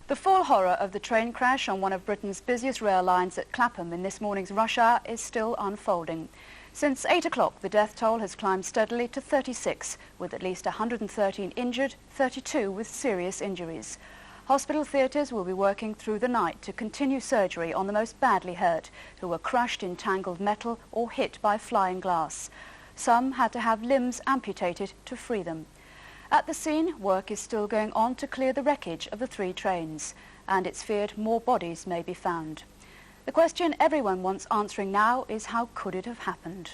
The full horror of the train crash on one of Britain's busiest rail lines at Clapham in this morning's rush hour is still unfolding. Since 8 o'clock, the death toll has climbed steadily to 36, with at least 113 injured, 32 with serious injuries. Hospital theatres will be working through the night to continue surgery on the most badly hurt, who were crushed in tangled metal or hit by flying glass. Some had to have limbs amputated to free them. At the scene, work is still going on to clear the wreckage of the 3 trains, and it's feared more bodies may be found. The question everyone wants answering now is, how could it have happened?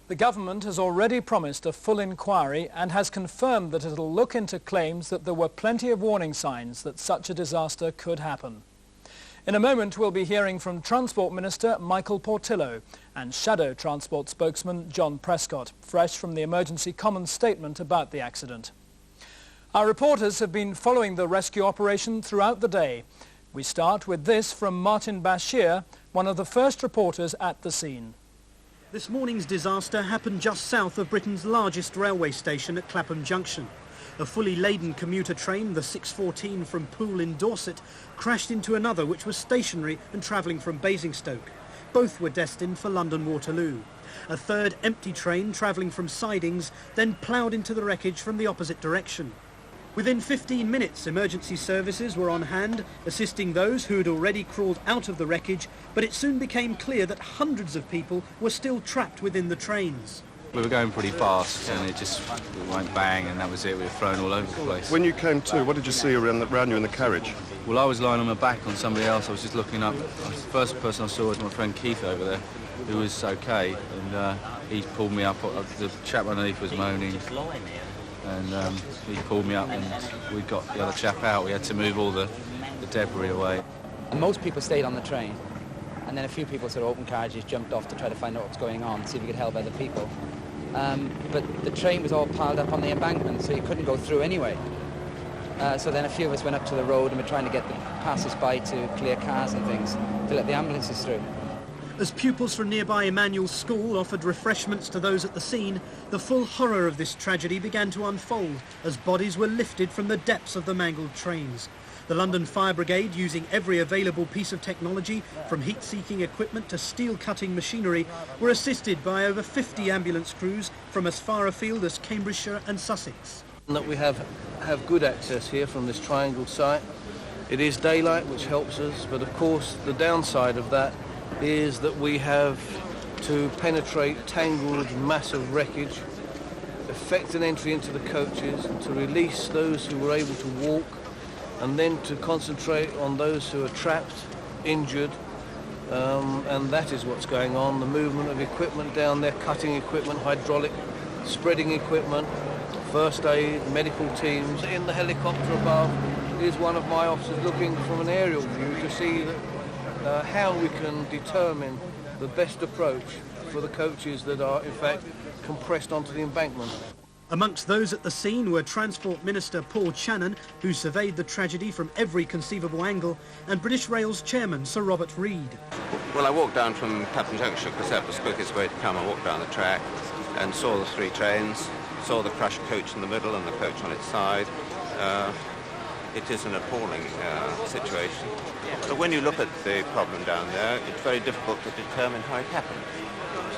The government has already promised a full inquiry and has confirmed that it'll look into claims that there were plenty of warning signs that such a disaster could happen. In a moment, we'll be hearing from Transport Minister Michael Portillo and Shadow Transport spokesman John Prescott, fresh from the Emergency Commons statement about the accident. Our reporters have been following the rescue operation throughout the day. We start with this from Martin Bashir, one of the first reporters at the scene. This morning's disaster happened just south of Britain's largest railway station at Clapham Junction. A fully laden commuter train, the 614 from Poole in Dorset, crashed into another which was stationary and travelling from Basingstoke. Both were destined for London Waterloo. A third empty train travelling from Sidings then ploughed into the wreckage from the opposite direction. Within 15 minutes, emergency services were on hand, assisting those who had already crawled out of the wreckage, but it soon became clear that hundreds of people were still trapped within the trains. We were going pretty fast and it went bang, and that was it. We were thrown all over the place. When you came to, what did you see around you in the carriage? Well, I was lying on my back on somebody else. I was just looking up. The first person I saw was my friend Keith over there, who was okay, and he pulled me up. The chap underneath was moaning, and he pulled me up, and we got the other chap out. We had to move all the debris away. And most people stayed on the train, and then a few people sort of open carriages jumped off to try to find out what's going on, see if we could help other people. But the train was all piled up on the embankment, so you couldn't go through anyway. So then a few of us went up to the road and were trying to get the passers-by to clear cars and things to let the ambulances through. As pupils from nearby Emmanuel School offered refreshments to those at the scene, the full horror of this tragedy began to unfold as bodies were lifted from the depths of the mangled trains. The London Fire Brigade, using every available piece of technology, from heat-seeking equipment to steel-cutting machinery, were assisted by over 50 ambulance crews from as far afield as Cambridgeshire and Sussex. That we have good access here from this triangle site. It is daylight, which helps us, but of course the downside of that is that we have to penetrate tangled, massive wreckage, effect an entry into the coaches, to release those who were able to walk, and then to concentrate on those who are trapped, injured, and that is what's going on. The movement of equipment down there, cutting equipment, hydraulic, spreading equipment, first aid, medical teams. In the helicopter above is one of my officers looking from an aerial view to see how we can determine the best approach for the coaches that are, in fact, compressed onto the embankment. Amongst those at the scene were Transport Minister Paul Channon, who surveyed the tragedy from every conceivable angle, and British Rail's chairman, Sir Robert Reid. Well, I walked down from Clapham Junction because that was the quickest way to come. I walked down the track and saw the 3 trains, saw the crushed coach in the middle and the coach on its side. It is an appalling situation. But when you look at the problem down there, it's very difficult to determine how it happened.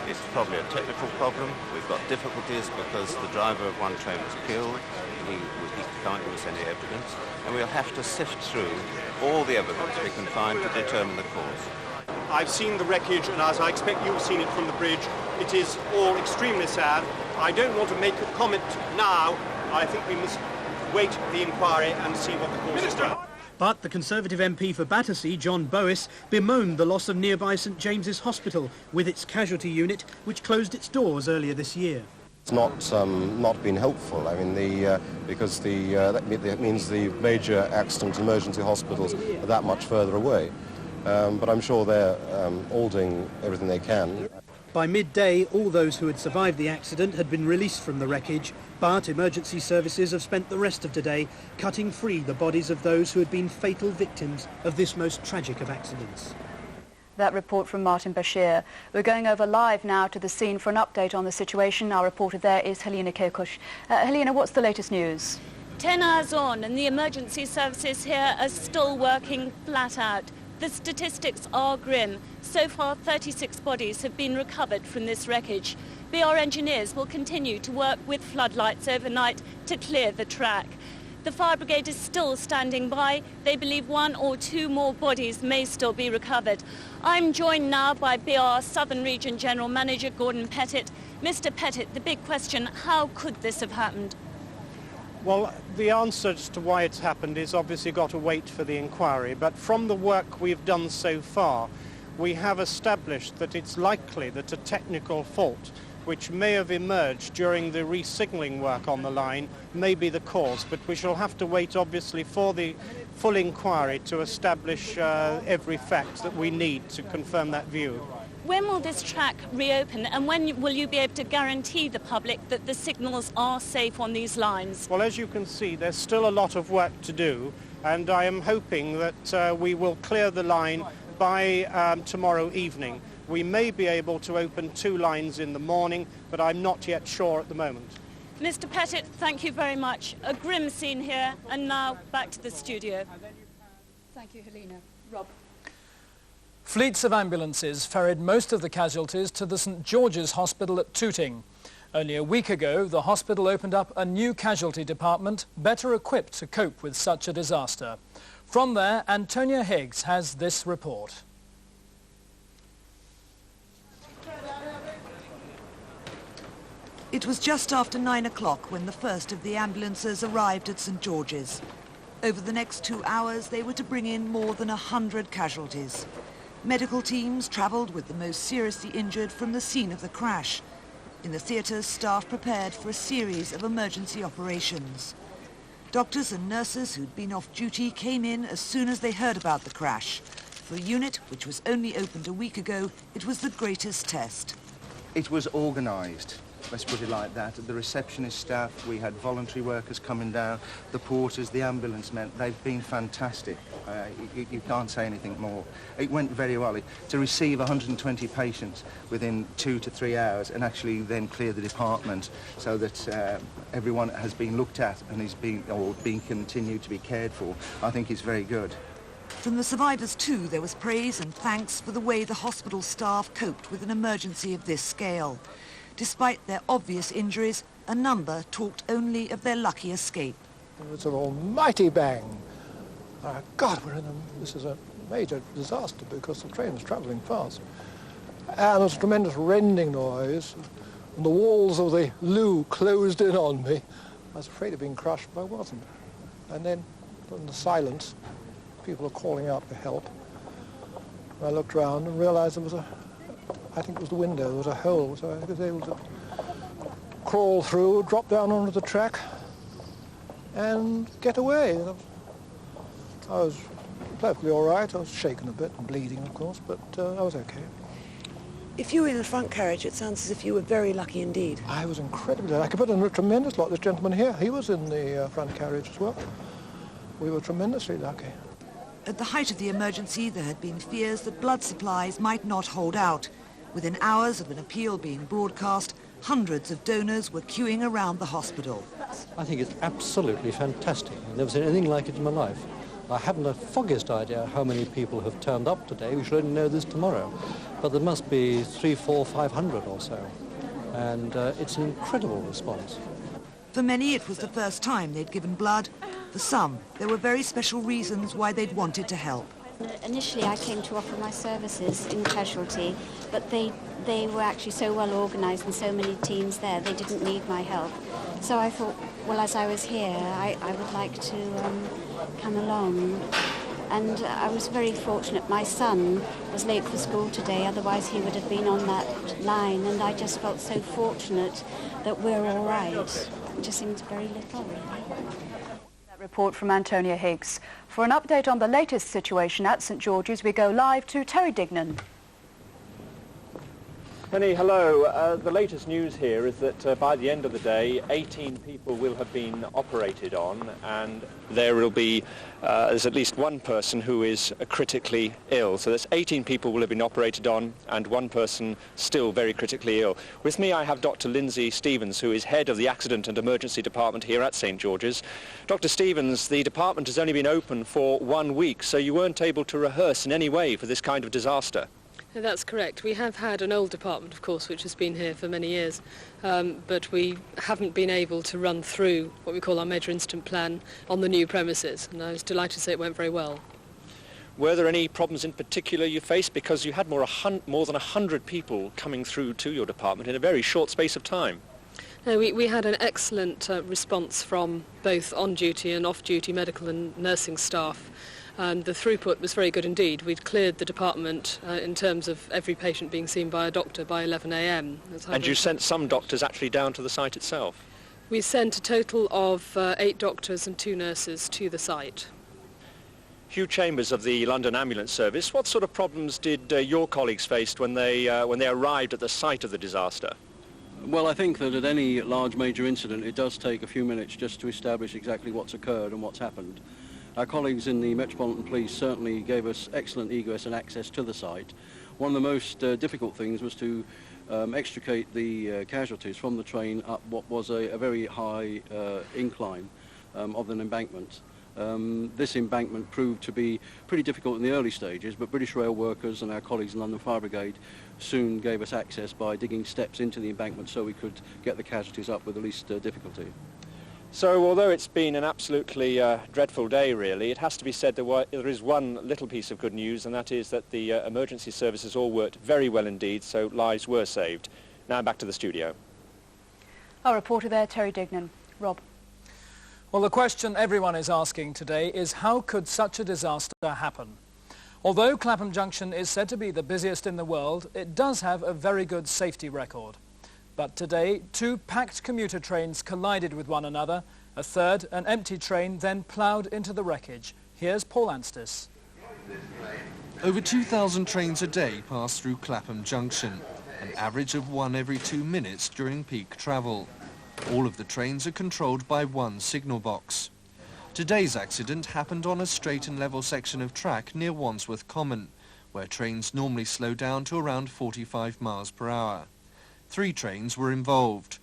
It's probably a technical problem. We've got difficulties because the driver of one train was killed. He can't give us any evidence. And we'll have to sift through all the evidence we can find to determine the cause. I've seen the wreckage, and as I expect you've seen it from the bridge, it is all extremely sad. I don't want to make a comment now. I think we must wait the inquiry and see what the cause is. But the Conservative MP for Battersea, John Bowis, bemoaned the loss of nearby St James's Hospital with its casualty unit, which closed its doors earlier this year. It's not been helpful. I mean, because that means the major accident emergency hospitals are that much further away. But I'm sure they're all doing everything they can. By midday, all those who had survived the accident had been released from the wreckage, but emergency services have spent the rest of today cutting free the bodies of those who had been fatal victims of this most tragic of accidents. That report from Martin Bashir. We're going over live now to the scene for an update on the situation. Our reporter there is Helena Kekush. Helena, what's the latest news? 10 hours on and the emergency services here are still working flat out. The statistics are grim. So far, 36 bodies have been recovered from this wreckage. BR engineers will continue to work with floodlights overnight to clear the track. The fire brigade is still standing by. They believe 1 or 2 more bodies may still be recovered. I'm joined now by BR Southern Region General Manager Gordon Pettit. Mr. Pettit, the big question, how could this have happened? Well, the answer as to why it's happened is obviously got to wait for the inquiry, but from the work we've done so far, we have established that it's likely that a technical fault which may have emerged during the re-signalling work on the line may be the cause, but we shall have to wait obviously for the full inquiry to establish every fact that we need to confirm that view. When will this track reopen, and when will you be able to guarantee the public that the signals are safe on these lines? Well, as you can see, there's still a lot of work to do, and I am hoping that we will clear the line by tomorrow evening. We may be able to open 2 lines in the morning, but I'm not yet sure at the moment. Mr. Pettit, thank you very much. A grim scene here, and now back to the studio. Thank you, Helena. Rob. Fleets of ambulances ferried most of the casualties to the St George's Hospital at Tooting. Only a week ago, the hospital opened up a new casualty department better equipped to cope with such a disaster. From there, Antonia Higgs has this report. It was just after 9 o'clock when the first of the ambulances arrived at St George's. Over the next 2 hours, they were to bring in more than 100 casualties. Medical teams travelled with the most seriously injured from the scene of the crash. In the theatres, staff prepared for a series of emergency operations. Doctors and nurses who'd been off duty came in as soon as they heard about the crash. For a unit which was only opened a week ago, it was the greatest test. It was organised. Let's put it like that. The receptionist staff, we had voluntary workers coming down, the porters, the ambulance men, they've been fantastic. You can't say anything more. It went very well. To receive 120 patients within 2 to 3 hours and actually then clear the department so that everyone has been looked at and is being continued to be cared for, I think is very good. From the survivors too, there was praise and thanks for the way the hospital staff coped with an emergency of this scale. Despite their obvious injuries, a number talked only of their lucky escape. It was an almighty bang. God, this is a major disaster because the train was travelling fast. And there was a tremendous rending noise, and the walls of the loo closed in on me. I was afraid of being crushed, but I wasn't. And then, in the silence, people were calling out for help. And I looked round and realised there was I think it was the window, there was a hole, so I was able to crawl through, drop down onto the track and get away. I was perfectly all right. I was shaken a bit and bleeding, of course, but I was okay. If you were in the front carriage, it sounds as if you were very lucky indeed. I was incredibly lucky, but a tremendous lot. This gentleman here, he was in the front carriage as well. We were tremendously lucky. At the height of the emergency, there had been fears that blood supplies might not hold out. Within hours of an appeal being broadcast, hundreds of donors were queuing around the hospital. I think it's absolutely fantastic. I've never seen anything like it in my life. I haven't the foggiest idea how many people have turned up today. We should only know this tomorrow. But there must be 300, 400, 500 or so. And it's an incredible response. For many, it was the first time they'd given blood. For some, there were very special reasons why they'd wanted to help. Initially, I came to offer my services in casualty, but they were actually so well organised and so many teams there, they didn't need my help. So I thought, well, as I was here, I would like to come along. And I was very fortunate. My son was late for school today, otherwise he would have been on that line, and I just felt so fortunate that we're all right. It just seems very little, really. Report from Antonia Higgs. For an update on the latest situation at St George's, we go live to Terry Dignan. Penny, hello. The latest news here is that by the end of the day, 18 people will have been operated on, and there will be, there's at least one person who is critically ill. So there's 18 people will have been operated on, and one person still very critically ill. With me I have Dr. Lindsay Stevens, who is head of the Accident and Emergency Department here at St. George's. Dr. Stevens, the department has only been open for 1 week, so you weren't able to rehearse in any way for this kind of disaster. That's correct. We have had an old department, of course, which has been here for many years, but we haven't been able to run through what we call our major incident plan on the new premises, and I was delighted to say it went very well. Were there any problems in particular you faced? Because you had more than 100 people coming through to your department in a very short space of time. No, we had an excellent response from both on-duty and off-duty medical and nursing staff. And the throughput was very good indeed. We'd cleared the department in terms of every patient being seen by a doctor by 11 a.m. And you sent some doctors actually down to the site itself? We sent a total of 8 doctors and 2 nurses to the site. Hugh Chambers of the London Ambulance Service, what sort of problems did your colleagues face when they arrived at the site of the disaster? Well, I think that at any large major incident it does take a few minutes just to establish exactly what's occurred and what's happened. Our colleagues in the Metropolitan Police certainly gave us excellent egress and access to the site. One of the most difficult things was to extricate the casualties from the train up what was a very high incline of an embankment. This embankment proved to be pretty difficult in the early stages, but British Rail workers and our colleagues in London Fire Brigade soon gave us access by digging steps into the embankment so we could get the casualties up with the least difficulty. So although it's been an absolutely dreadful day really, it has to be said there is one little piece of good news, and that is that the emergency services all worked very well indeed, so lives were saved. Now back to the studio. Our reporter there, Terry Dignan. Rob. Well, the question everyone is asking today is how could such a disaster happen? Although Clapham Junction is said to be the busiest in the world, it does have a very good safety record. But today, 2 packed commuter trains collided with one another. A third, an empty train, then ploughed into the wreckage. Here's Paul Anstis. Over 2,000 trains a day pass through Clapham Junction, an average of 1 every 2 minutes during peak travel. All of the trains are controlled by one signal box. Today's accident happened on a straight and level section of track near Wandsworth Common, where trains normally slow down to around 45 miles per hour. 3 trains were involved.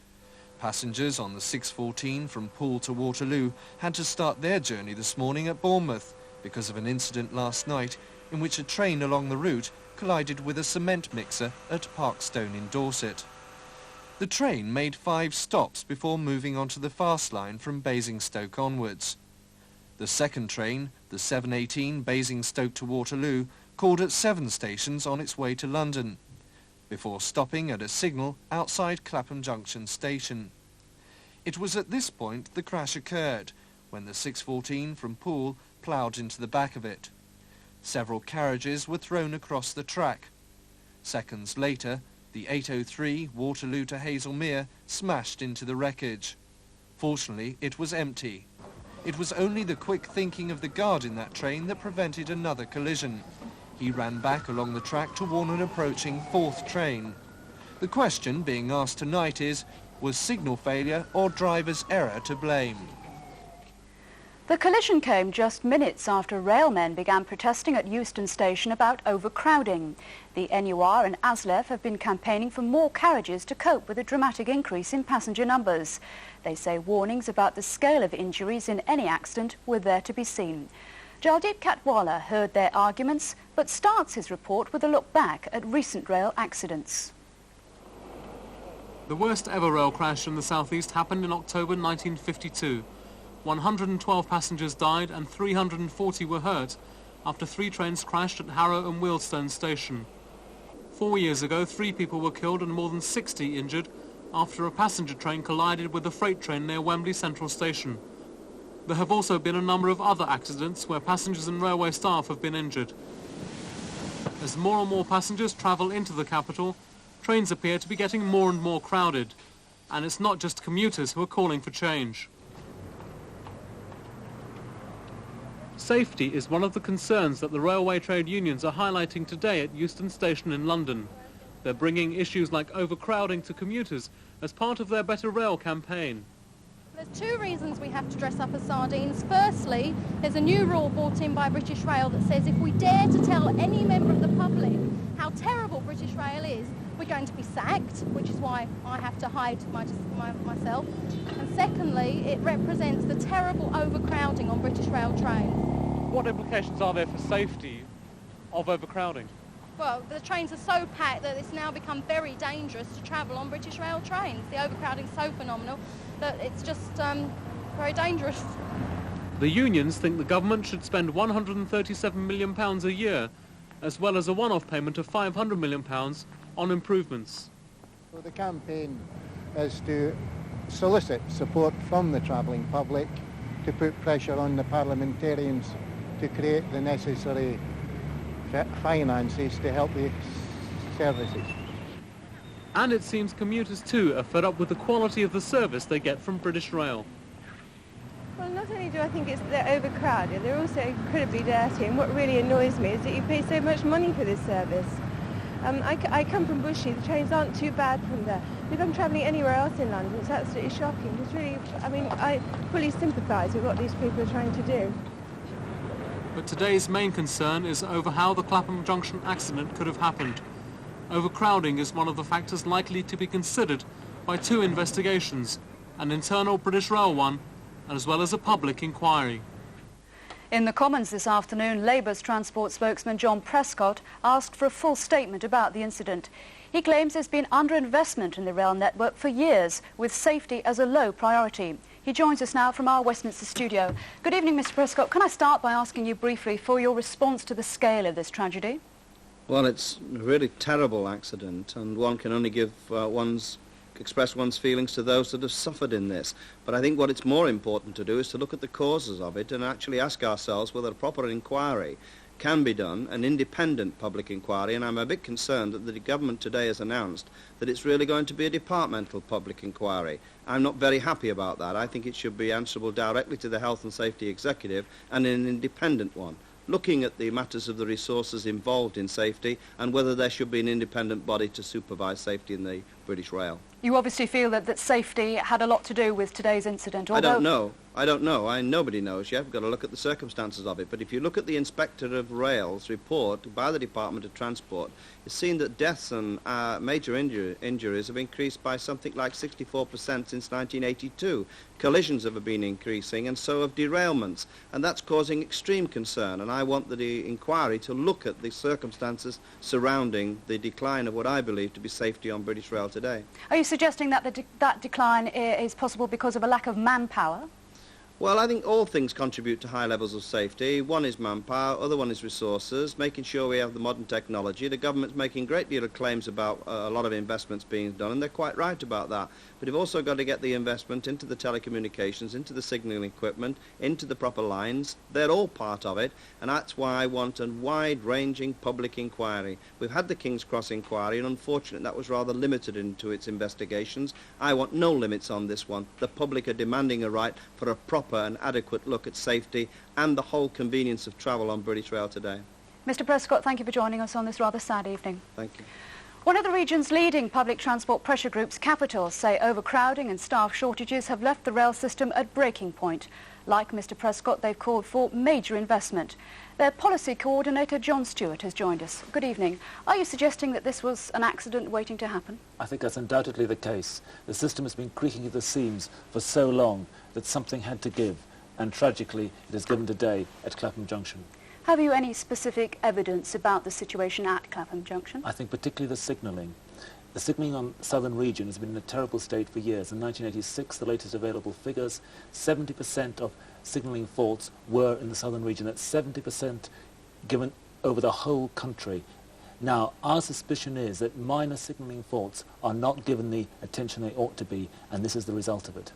Passengers on the 614 from Poole to Waterloo had to start their journey this morning at Bournemouth because of an incident last night in which a train along the route collided with a cement mixer at Parkstone in Dorset. The train made 5 stops before moving onto the fast line from Basingstoke onwards. The second train, the 718 Basingstoke to Waterloo, called at 7 stations on its way to London, before stopping at a signal outside Clapham Junction station. It was at this point the crash occurred, when the 614 from Poole ploughed into the back of it. Several carriages were thrown across the track. Seconds later, the 803 Waterloo to Hazelmere smashed into the wreckage. Fortunately, it was empty. It was only the quick thinking of the guard in that train that prevented another collision. He ran back along the track to warn an approaching 4th train. The question being asked tonight is, was signal failure or driver's error to blame? The collision came just minutes after railmen began protesting at Euston Station about overcrowding. The NUR and ASLEF have been campaigning for more carriages to cope with a dramatic increase in passenger numbers. They say warnings about the scale of injuries in any accident were there to be seen. Jaldeep Katwala heard their arguments, but starts his report with a look back at recent rail accidents. The worst ever rail crash in the southeast happened in October 1952. 112 passengers died and 340 were hurt after 3 trains crashed at Harrow and Wealdstone Station. 4 years ago, 3 people were killed and more than 60 injured after a passenger train collided with a freight train near Wembley Central Station. There have also been a number of other accidents where passengers and railway staff have been injured. As more and more passengers travel into the capital, trains appear to be getting more and more crowded. And it's not just commuters who are calling for change. Safety is one of the concerns that the railway trade unions are highlighting today at Euston Station in London. They're bringing issues like overcrowding to commuters as part of their Better Rail campaign. There's two reasons we have to dress up as sardines. Firstly, there's a new rule brought in by British Rail that says if we dare to tell any member of the public how terrible British Rail is, we're going to be sacked, which is why I have to hide myself. And secondly, it represents the terrible overcrowding on British Rail trains. What implications are there for safety of overcrowding? Well, the trains are so packed that it's now become very dangerous to travel on British Rail trains. The overcrowding is so phenomenal that it's just very dangerous. The unions think the government should spend £137 million a year, as well as a one-off payment of £500 million on improvements. So the campaign is to solicit support from the travelling public to put pressure on the parliamentarians to create the necessary finances to help the services. And it seems commuters too are fed up with the quality of the service they get from British Rail. Well, not only do I think they're overcrowded, they're also incredibly dirty, and what really annoys me is that you pay so much money for this service. I come from Bushy, the trains aren't too bad from there. If I'm travelling anywhere else in London, it's absolutely shocking. It's really, I mean, I fully sympathise with what these people are trying to do. But today's main concern is over how the Clapham Junction accident could have happened. Overcrowding is one of the factors likely to be considered by two investigations, an internal British Rail one, as well as a public inquiry. In the Commons this afternoon, Labour's transport spokesman John Prescott asked for a full statement about the incident. He claims there's been underinvestment in the rail network for years, with safety as a low priority. He joins us now from our Westminster studio. Good evening, Mr. Prescott. Can I start by asking you briefly for your response to the scale of this tragedy? Well, it's a really terrible accident, and one can only express one's feelings to those that have suffered in this. But I think what it's more important to do is to look at the causes of it and actually ask ourselves whether a proper inquiry can be done, an independent public inquiry, and I'm a bit concerned that the government today has announced that it's really going to be a departmental public inquiry. I'm not very happy about that. I think it should be answerable directly to the Health and Safety Executive and an independent one, looking at the matters of the resources involved in safety and whether there should be an independent body to supervise safety in the British Rail. You obviously feel that safety had a lot to do with today's incident. I don't know. Nobody knows yet. We've got to look at the circumstances of it. But if you look at the Inspector of Rail's report by the Department of Transport, it's seen that deaths and major injuries have increased by something like 64% since 1982. Collisions have been increasing, and so have derailments. And that's causing extreme concern. And I want the inquiry to look at the circumstances surrounding the decline of what I believe to be safety on British Rail today. Are you suggesting that that decline is possible because of a lack of manpower? Well, I think all things contribute to high levels of safety. One is manpower, other one is resources, making sure we have the modern technology. The government's making a great deal of claims about a lot of investments being done, and they're quite right about that. But you've also got to get the investment into the telecommunications, into the signalling equipment, into the proper lines. They're all part of it, and that's why I want a wide-ranging public inquiry. We've had the King's Cross inquiry, and unfortunately that was rather limited into its investigations. I want no limits on this one. The public are demanding a right for a proper and adequate look at safety and the whole convenience of travel on British Rail today. Mr. Prescott, thank you for joining us on this rather sad evening. Thank you. One of the region's leading public transport pressure groups, Capital, say overcrowding and staff shortages have left the rail system at breaking point. Like Mr. Prescott, they've called for major investment. Their policy coordinator, John Stewart, has joined us. Good evening. Are you suggesting that this was an accident waiting to happen? I think that's undoubtedly the case. The system has been creaking at the seams for so long that something had to give, and tragically it has given today at Clapham Junction. Have you any specific evidence about the situation at Clapham Junction? I think particularly the signalling. The signalling on the southern region has been in a terrible state for years. In 1986, the latest available figures, 70% of signalling faults were in the southern region. That's 70% given over the whole country. Now, our suspicion is that minor signalling faults are not given the attention they ought to be, and this is the result of it.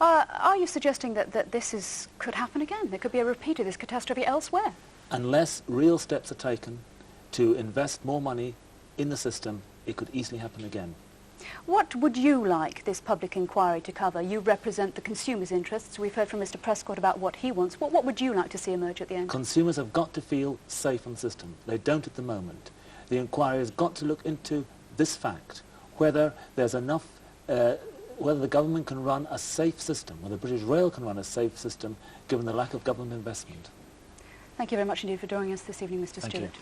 Are you suggesting that this could happen again? There could be a repeat of this catastrophe elsewhere? Unless real steps are taken to invest more money in the system, it could easily happen again. What would you like this public inquiry to cover? You represent the consumers' interests. We've heard from Mr. Prescott about what he wants. What would you like to see emerge at the end? Consumers have got to feel safe on the system. They don't at the moment. The inquiry has got to look into this fact, whether there's enough, whether the government can run a safe system, whether British Rail can run a safe system, given the lack of government investment. Thank you very much indeed for joining us this evening, Mr. Thank Stewart. you.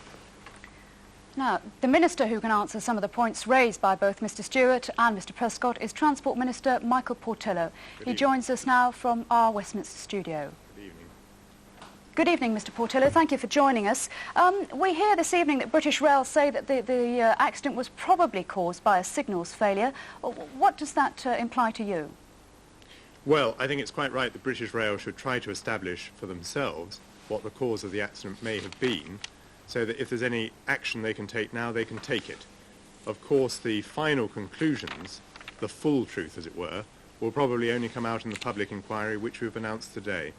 Now, the Minister who can answer some of the points raised by both Mr. Stewart and Mr. Prescott is Transport Minister Michael Portillo. He joins us now from our Westminster studio. Good evening. Good evening, Mr. Portillo. Thank you for joining us. We hear this evening that British Rail say that the accident was probably caused by a signals failure. What does that imply to you? Well, I think it's quite right that British Rail should try to establish for themselves what the cause of the accident may have been, so that if there's any action they can take now, they can take it. Of course, the final conclusions, the full truth, as it were, will probably only come out in the public inquiry, which we've announced today.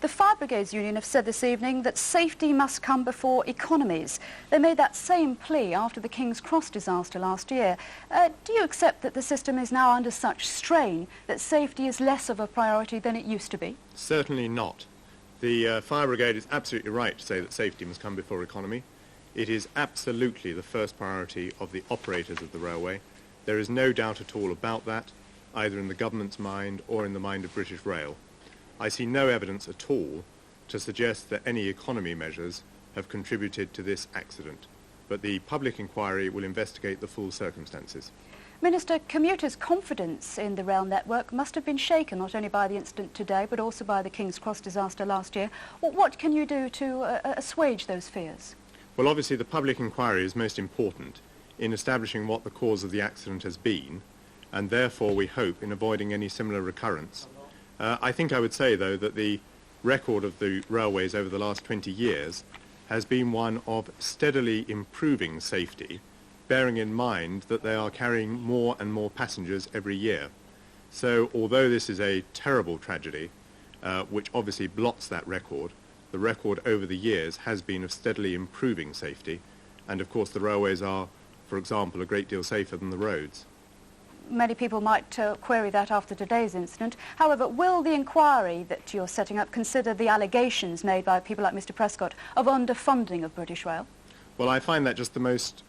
The Fire Brigades Union have said this evening that safety must come before economies. They made that same plea after the King's Cross disaster last year. Do you accept that the system is now under such strain that safety is less of a priority than it used to be? Certainly not. The Fire Brigade is absolutely right to say that safety must come before economy. It is absolutely the first priority of the operators of the railway. There is no doubt at all about that, either in the government's mind or in the mind of British Rail. I see no evidence at all to suggest that any economy measures have contributed to this accident, but the public inquiry will investigate the full circumstances. Minister, commuters' confidence in the rail network must have been shaken not only by the incident today but also by the King's Cross disaster last year. What can you do to assuage those fears? Well, obviously the public inquiry is most important in establishing what the cause of the accident has been, and therefore we hope in avoiding any similar recurrence. I think I would say, though, that the record of the railways over the last 20 years has been one of steadily improving safety, bearing in mind that they are carrying more and more passengers every year. So although this is a terrible tragedy, which obviously blots that record, the record over the years has been of steadily improving safety, and of course the railways are, for example, a great deal safer than the roads. Many people might query that after today's incident. However, will the inquiry that you're setting up consider the allegations made by people like Mr. Prescott of underfunding of British Rail? Well, I find that just the most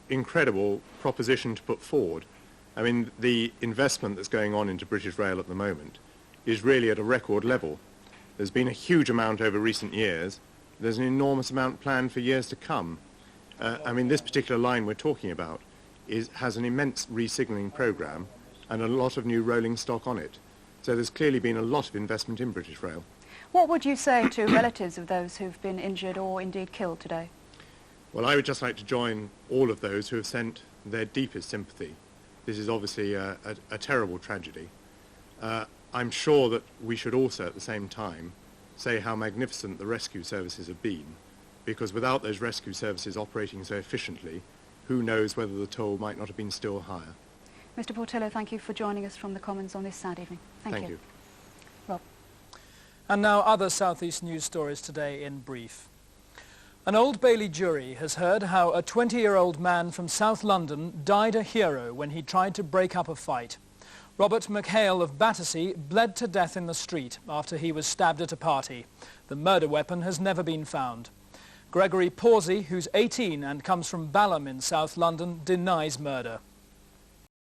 incredible proposition to put forward. I mean, the investment that's going on into British Rail at the moment is really at a record level. There's been a huge amount over recent years. There's an enormous amount planned for years to come. I mean, this particular line we're talking about has an immense re-signalling programme and a lot of new rolling stock on it. So there's clearly been a lot of investment in British Rail. What would you say to relatives of those who've been injured or indeed killed today? Well, I would just like to join all of those who have sent their deepest sympathy. This is obviously a terrible tragedy. I'm sure that we should also at the same time say how magnificent the rescue services have been, because without those rescue services operating so efficiently, who knows whether the toll might not have been still higher. Mr. Portillo, thank you for joining us from the Commons on this sad evening. Thank you. Rob. And now other South East news stories today in brief. An Old Bailey jury has heard how a 20-year-old man from South London died a hero when he tried to break up a fight. Robert McHale of Battersea bled to death in the street after he was stabbed at a party. The murder weapon has never been found. Gregory Pawsey, who's 18 and comes from Balham in South London, denies murder.